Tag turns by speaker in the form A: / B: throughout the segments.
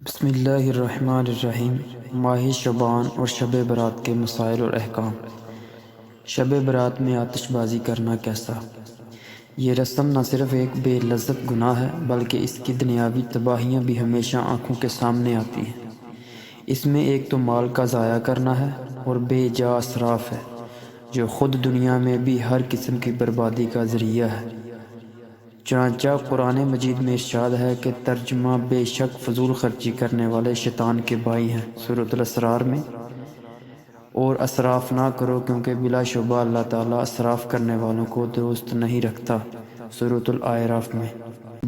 A: بسم اللہ الرحمن الرحیم۔ ماہ شعبان اور شب برات کے مسائل اور احکام۔ شب برات میں آتش بازی کرنا کیسا؟ یہ رسم نہ صرف ایک بے لذت گناہ ہے بلکہ اس کی دنیاوی تباہیاں بھی ہمیشہ آنکھوں کے سامنے آتی ہیں۔ اس میں ایک تو مال کا ضائع کرنا ہے اور بے جا اسراف ہے جو خود دنیا میں بھی ہر قسم کی بربادی کا ذریعہ ہے۔ چنانچہ قرآن مجید میں ارشاد ہے کہ ترجمہ بے شک فضول خرچی کرنے والے شیطان کے بھائی ہیں، سورۃ الاسرار میں، اور اسراف نہ کرو کیونکہ بلا شبہ اللہ تعالیٰ اسراف کرنے والوں کو درست نہیں رکھتا، سورۃ الاعراف میں۔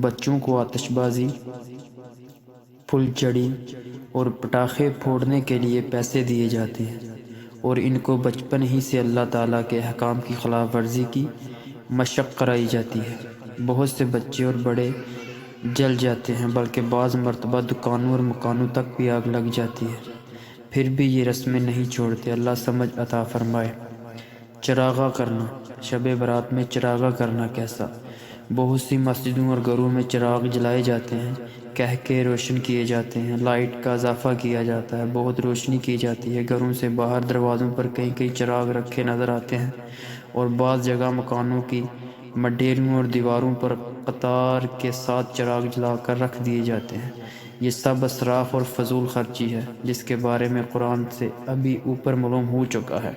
A: بچوں کو آتش بازی، پھل چڑی اور پٹاخے پھوڑنے کے لیے پیسے دیے جاتے ہیں اور ان کو بچپن ہی سے اللہ تعالیٰ کے احکام کی خلاف ورزی کی مشق کرائی جاتی ہے۔ بہت سے بچے اور بڑے جل جاتے ہیں بلکہ بعض مرتبہ دکانوں اور مکانوں تک بھی آگ لگ جاتی ہے، پھر بھی یہ رسمیں نہیں چھوڑتے۔ اللہ سمجھ عطا فرمائے۔ چراغاں کرنا، شب برات میں چراغاں کرنا کیسا؟ بہت سی مسجدوں اور گھروں میں چراغ جلائے جاتے ہیں، کہہ کے روشن کیے جاتے ہیں، لائٹ کا اضافہ کیا جاتا ہے، بہت روشنی کی جاتی ہے۔ گھروں سے باہر دروازوں پر کئی کئی چراغ رکھے نظر آتے ہیں اور بعض جگہ مکانوں کی مڈیروں اور دیواروں پر قطار کے ساتھ چراغ جلا کر رکھ دیے جاتے ہیں۔ یہ سب اسراف اور فضول خرچی ہے جس کے بارے میں قرآن سے ابھی اوپر معلوم ہو چکا ہے۔